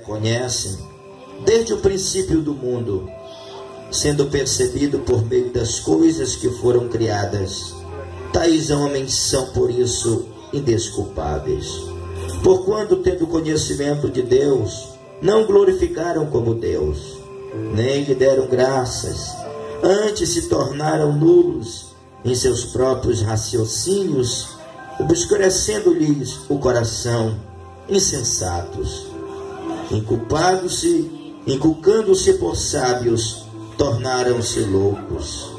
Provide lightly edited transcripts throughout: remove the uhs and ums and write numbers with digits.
conhecem desde o princípio do mundo, sendo percebido por meio das coisas que foram criadas. Tais homens são por isso indesculpáveis, porquanto, tendo conhecimento de Deus, não glorificaram como Deus, nem lhe deram graças, antes se tornaram nulos em seus próprios raciocínios, obscurecendo-lhes o coração, insensatos, inculcando-se por sábios, tornaram-se loucos,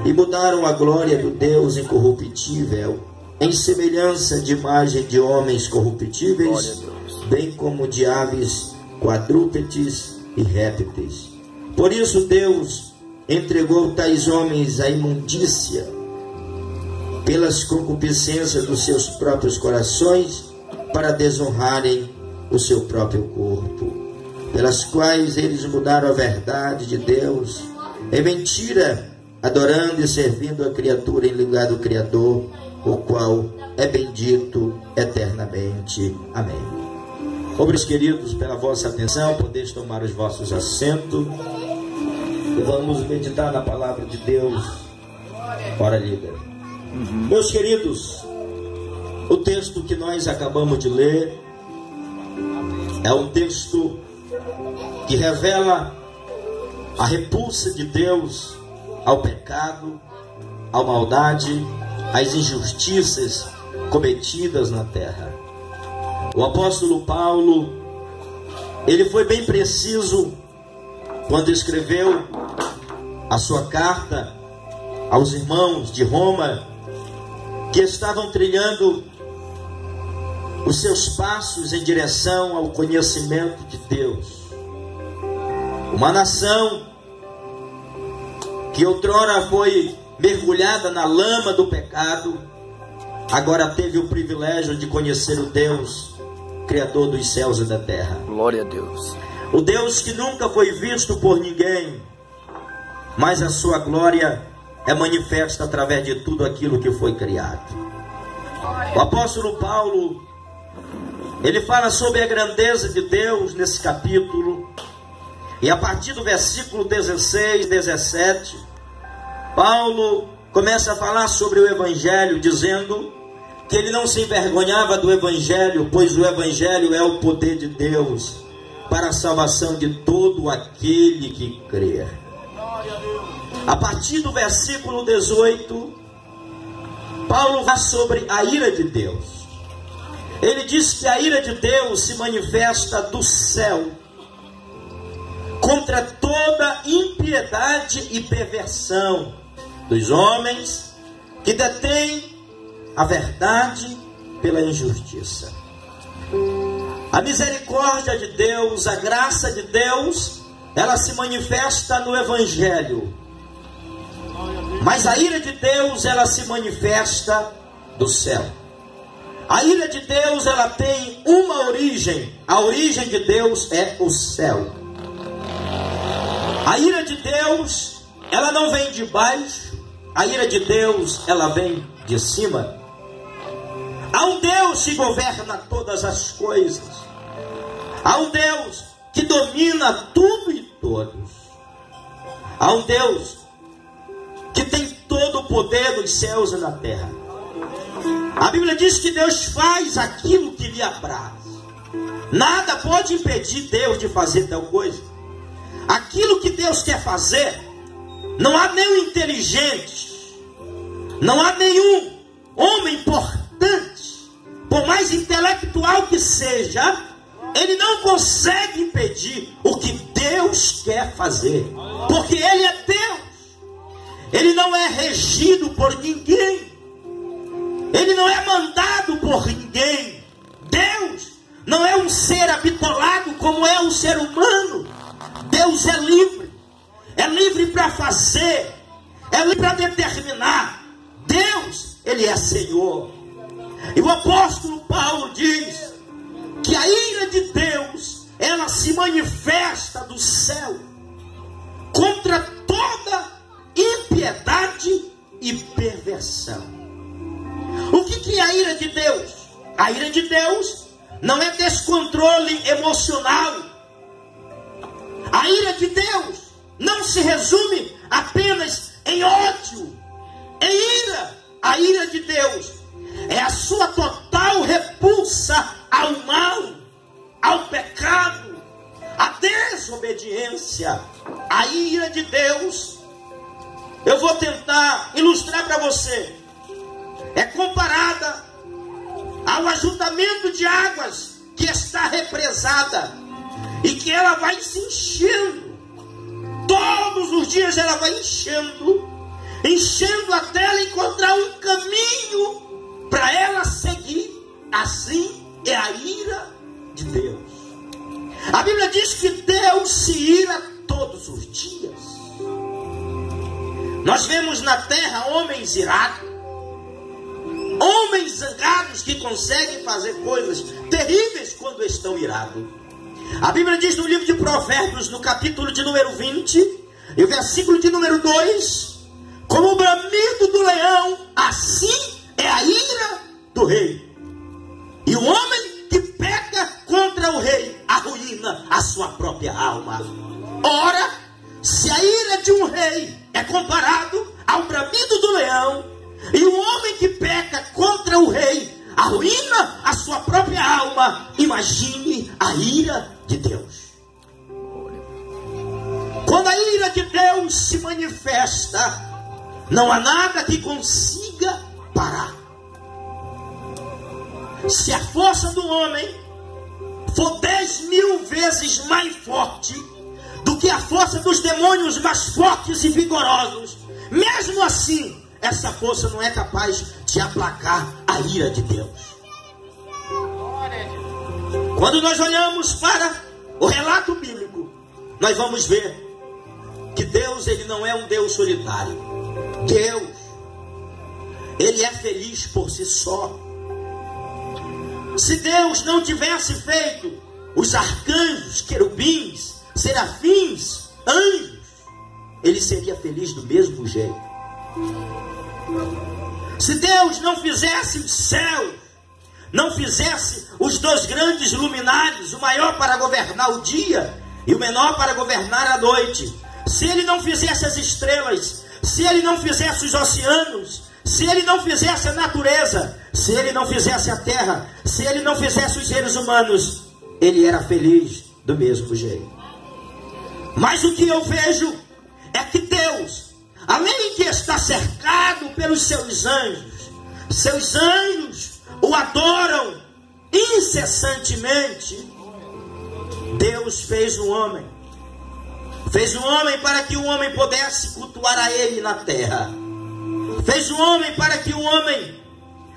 e mudaram a glória do Deus incorruptível em semelhança de imagem de homens corruptíveis, bem como de aves, quadrúpedes e répteis. Por isso Deus entregou tais homens à imundícia, pelas concupiscências dos seus próprios corações, para desonrarem o seu próprio corpo, pelas quais eles mudaram a verdade de Deus em mentira, adorando e servindo a criatura em lugar do Criador, o qual é bendito eternamente. Amém. Obrigado, queridos, pela vossa atenção. Podeis tomar os vossos assentos e vamos meditar na palavra de Deus. Ora, líder. Meus queridos, o texto que nós acabamos de ler é um texto que revela a repulsa de Deus ao pecado, à maldade, às injustiças cometidas na terra. O apóstolo Paulo, ele foi bem preciso quando escreveu a sua carta aos irmãos de Roma, que estavam trilhando os seus passos em direção ao conhecimento de Deus. Uma nação que outrora foi mergulhada na lama do pecado, agora teve o privilégio de conhecer o Deus, Criador dos céus e da terra. Glória a Deus. O Deus que nunca foi visto por ninguém, mas a sua glória é manifesta através de tudo aquilo que foi criado. O apóstolo Paulo, ele fala sobre a grandeza de Deus nesse capítulo, e a partir do versículo 16, 17, Paulo começa a falar sobre o Evangelho, dizendo que ele não se envergonhava do Evangelho, pois o Evangelho é o poder de Deus para a salvação de todo aquele que crer. A partir do versículo 18, Paulo fala sobre a ira de Deus. Ele diz que a ira de Deus se manifesta do céu contra toda impiedade e perversão dos homens que detêm a verdade pela injustiça. A misericórdia de Deus, a graça de Deus, ela se manifesta no Evangelho. Mas a ira de Deus, ela se manifesta do céu. A ira de Deus, ela tem uma origem. A origem de Deus é o céu. A ira de Deus, ela não vem de baixo. A ira de Deus, ela vem de cima. Há um Deus que governa todas as coisas. Há um Deus que domina tudo e todos. Há um Deus que tem todo o poder dos céus e da terra. A Bíblia diz que Deus faz aquilo que lhe apraz. Nada pode impedir Deus de fazer tal coisa. Aquilo que Deus quer fazer, não há nenhum inteligente, não há nenhum homem importante, por mais intelectual que seja, ele não consegue impedir o que Deus quer fazer, porque Ele é Deus. Ele não é regido por ninguém, Ele não é mandado por ninguém. Deus não é um ser habitolado como é um ser humano. Deus é livre para fazer, é livre para determinar. Deus, Ele é Senhor. E o apóstolo Paulo diz que a ira de Deus, ela se manifesta do céu contra toda impiedade e perversão. O que é a ira de Deus? A ira de Deus não é descontrole emocional A ira de Deus não se resume apenas em ódio, em ira. A ira de Deus é a sua total repulsa ao mal, ao pecado, à desobediência. A ira de Deus, eu vou tentar ilustrar para você, é comparada ao ajuntamento de águas que está represada e que ela vai se enchendo. Todos os dias ela vai enchendo até ela encontrar um caminho para ela seguir. Assim é a ira de Deus. A Bíblia diz que Deus se ira todos os dias. Nós vemos na terra homens irados, homens zangados que conseguem fazer coisas terríveis quando estão irados. A Bíblia diz no livro de Provérbios, no capítulo de número 20, e o versículo de número 2: como o bramido do leão, assim é a ira do rei. E o homem que peca contra o rei arruína a sua própria alma. Ora, se a ira de um rei é comparado ao bramido do leão, e o homem que peca contra o rei arruína a sua própria alma, imagine a ira de Deus. Quando a ira de Deus se manifesta, não há nada que consiga parar. Se a força do homem for 10.000 vezes mais forte do que a força dos demônios mais fortes e vigorosos, mesmo assim, essa força não é capaz de aplacar a ira de Deus. Quando nós olhamos para o relato bíblico, nós vamos ver que Deus, ele não é um Deus solitário. Deus, ele é feliz por si só. Se Deus não tivesse feito os arcanjos, querubins, serafins, anjos, ele seria feliz do mesmo jeito. Se Deus não fizesse os céus, não fizesse os dois grandes luminares, o maior para governar o dia e o menor para governar a noite, se ele não fizesse as estrelas, se ele não fizesse os oceanos, se ele não fizesse a natureza, se ele não fizesse a terra, se ele não fizesse os seres humanos, ele era feliz do mesmo jeito. Mas o que eu vejo é que Deus, além de estar cercado pelos seus anjos o adoram incessantemente. Deus fez o homem. Fez o homem para que o homem pudesse cultuar a ele na terra. Fez o homem para que o homem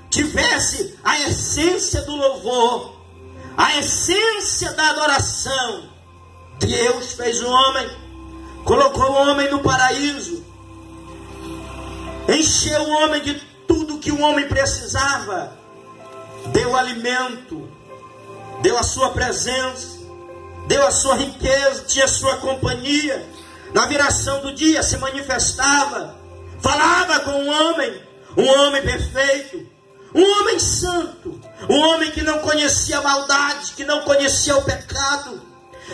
tivesse a essência do louvor, a essência da adoração. Deus fez o homem, colocou o homem no paraíso, encheu o homem de tudo que o homem precisava, deu alimento, deu a sua presença, deu a sua riqueza, tinha a sua companhia. Na viração do dia se manifestava, falava com um homem perfeito, um homem santo, um homem que não conhecia a maldade, que não conhecia o pecado.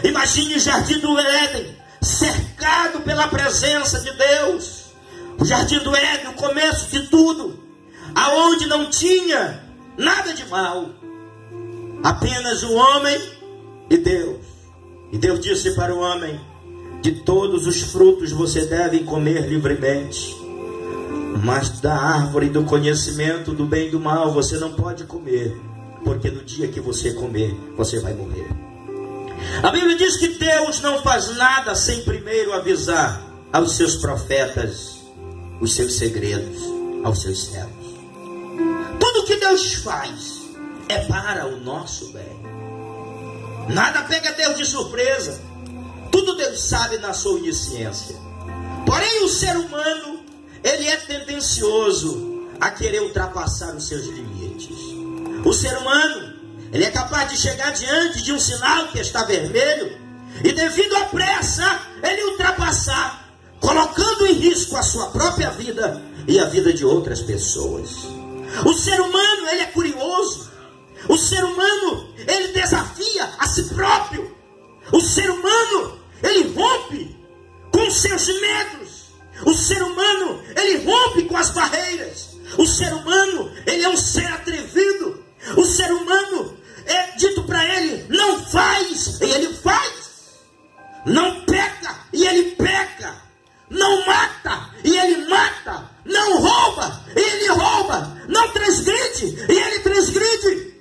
Imagine o jardim do Éden, cercado pela presença de Deus. O jardim do Éden, o começo de tudo, aonde não tinha nada de mal, apenas o homem e Deus. E Deus disse para o homem: de todos os frutos você deve comer livremente, mas da árvore do conhecimento do bem e do mal você não pode comer, porque no dia que você comer, você vai morrer. A Bíblia diz que Deus não faz nada sem primeiro avisar aos seus profetas os seus segredos, aos seus servos. Tudo que Deus faz é para o nosso bem. Nada pega Deus de surpresa. Tudo Deus sabe na sua onisciência. Porém o ser humano, ele é tendencioso a querer ultrapassar os seus limites. O ser humano, ele é capaz de chegar diante de um sinal que está vermelho e devido à pressa, ele ultrapassar, colocando em risco a sua própria vida e a vida de outras pessoas. O ser humano, ele é curioso. O ser humano, ele desafia a si próprio. O ser humano, ele rompe com seus medos. O ser humano, ele rompe com as barreiras. O ser humano, ele é um ser atrevido. O ser humano, é dito para ele, não faz, e ele faz. Não peca, e ele peca. Não mata, e ele mata. Não rouba, e ele rouba. Não transgride, e ele transgride.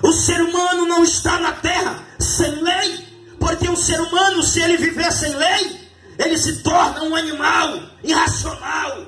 O ser humano não está na terra sem lei, porque o ser humano, se ele viver sem lei, ele se torna um animal irracional.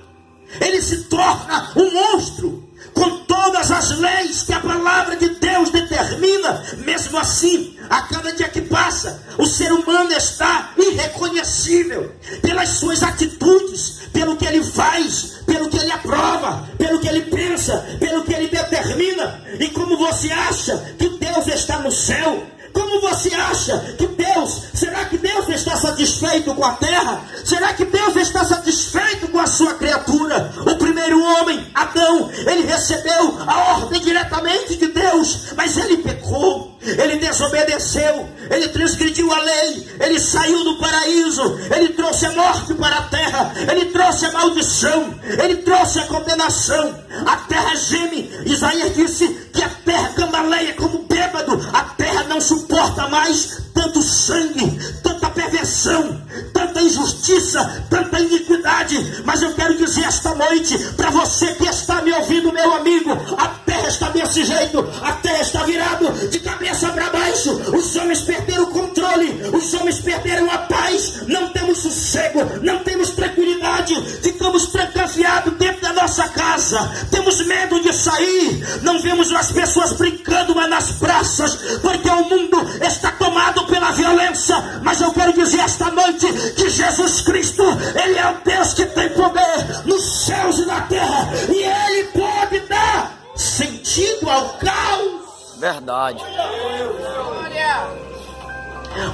Ele se torna um monstro. Com todas as leis que a palavra de Deus determina, mesmo assim, a cada dia que passa, o ser humano está irreconhecível pelas suas atitudes, pelo que ele faz, pelo que ele aprova, pelo que ele pensa, pelo que ele determina. E como você acha que Deus está no céu? Como você acha que Deus, será que Deus está satisfeito com a terra? Será que Deus está satisfeito com a sua criatura? O primeiro homem, Adão, ele recebeu a ordem diretamente de Deus, mas ele pecou, ele desobedeceu, ele transgrediu a lei, ele saiu do paraíso, ele trouxe a morte para a terra, ele trouxe a maldição, ele trouxe a condenação. A terra geme. Isaías disse que a terra cambaleia como bêbado. A terra não suporta mais tanto sangue, tanta perversão, tanta injustiça, tanta iniquidade. Mas eu quero dizer esta noite para você que está me ouvindo, meu amigo, a terra está desse jeito, a terra está virada de cabeça para baixo. Os homens perderam o controle, os homens perderam a paz. Não temos sossego, não temos tranquilidade, ficamos trancafiados dentro da nossa casa, temos medo de sair, não vemos as pessoas brincando mais nas praças, porque o mundo está tomado pela violência. Mas eu quero dizer esta noite que Jesus Cristo, ele é o Deus que tem poder nos céus e na terra, e ele pode dar sentido ao caos. Verdade.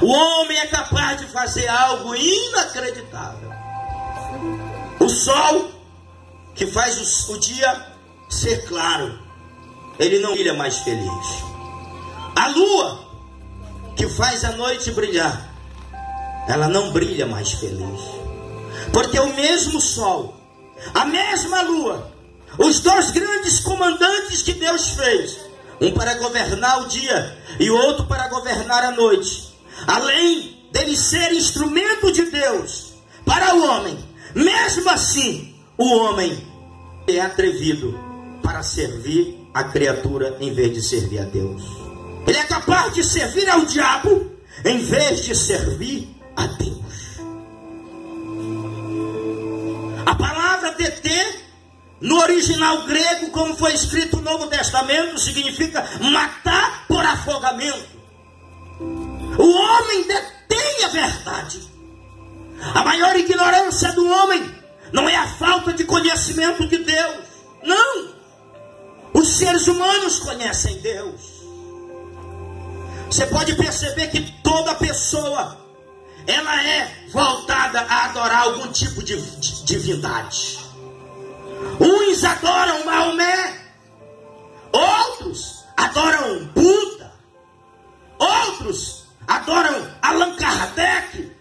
O homem é capaz de fazer algo inacreditável. O sol, que faz o dia ser claro, ele não brilha mais feliz. A lua, que faz a noite brilhar, ela não brilha mais feliz. Porque o mesmo sol, a mesma lua, os dois grandes comandantes que Deus fez, um para governar o dia e o outro para governar a noite, além dele ser instrumento de Deus para o homem, mesmo assim, o homem é atrevido para servir a criatura em vez de servir a Deus. Ele é capaz de servir ao diabo em vez de servir a Deus. A palavra deter, no original grego, como foi escrito no Novo Testamento, significa matar por afogamento. O homem detém a verdade. A maior ignorância do homem não é a falta de conhecimento de Deus. Não. Os seres humanos conhecem Deus. Você pode perceber que toda pessoa, ela é voltada a adorar algum tipo de divindade. Uns adoram Maomé, outros adoram Buda, outros adoram Allan Kardec,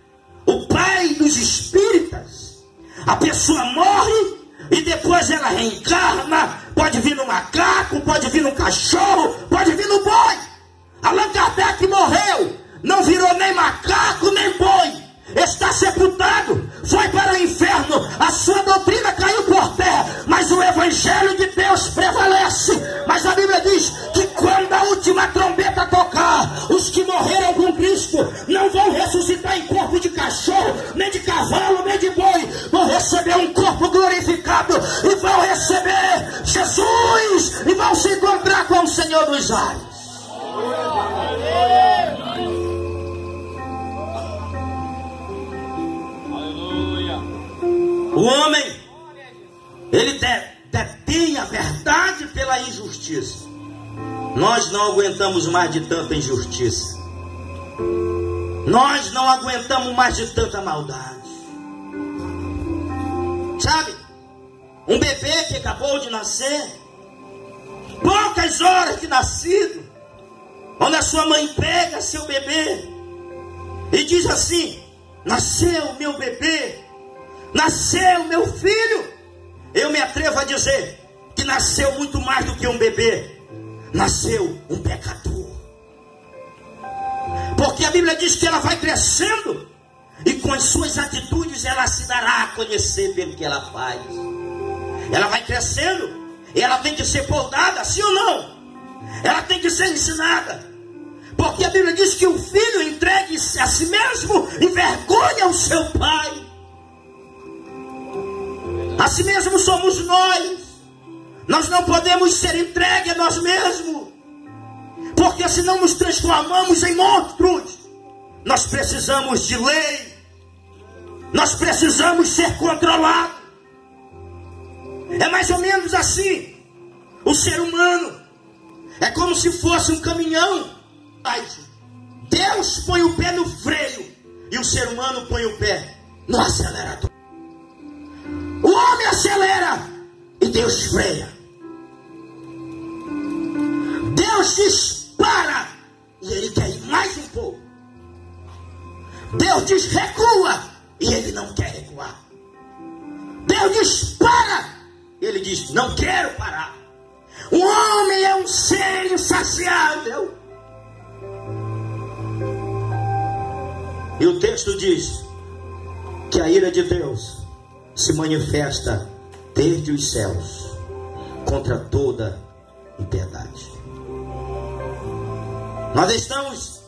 o pai dos espíritas. A pessoa morre e depois ela reencarna. Pode vir no macaco, pode vir no cachorro, pode vir no boi. Allan Kardec morreu, não virou nem macaco nem boi, está sepultado, foi para o inferno. A sua doutrina caiu por terra, mas o evangelho de Deus prevalece. Mas a Bíblia diz que quando a última trombeta tocar, os que morreram com Cristo não vão ressuscitar em corpo de cachorro, nem de cavalo, nem de boi, vão receber um corpo glorificado e vão receber Jesus e vão se encontrar com o Senhor dos ares. O homem, ele detém a verdade pela injustiça. Nós não aguentamos mais de tanta injustiça. Nós não aguentamos mais de tanta maldade. Sabe? Um bebê que acabou de nascer, poucas horas de nascido, quando a sua mãe pega seu bebê e diz assim: nasceu meu bebê, nasceu meu filho. Eu me atrevo a dizer que nasceu muito mais do que um bebê, nasceu um pecador. Porque a Bíblia diz que ela vai crescendo e com as suas atitudes ela se dará a conhecer pelo que ela faz. Ela vai crescendo e ela tem que ser podada, sim ou não? Ela tem que ser ensinada. Porque a Bíblia diz que o filho entregue a si mesmo envergonha o seu pai. Assim mesmo somos nós. Nós não podemos ser entregues a nós mesmos, porque senão nos transformamos em monstros. Nós precisamos de lei. Nós precisamos ser controlados. É mais ou menos assim. O ser humano é como se fosse um caminhão. Deus põe o pé no freio e o ser humano põe o pé no acelerador. O homem acelera e Deus freia. Deus dispara e ele quer ir mais um pouco. Deus diz recua e ele não quer recuar. Deus dispara e ele diz não quero parar. O homem é um ser insaciável. E o texto diz que a ira de Deus se manifesta desde os céus contra toda impiedade. Nós estamos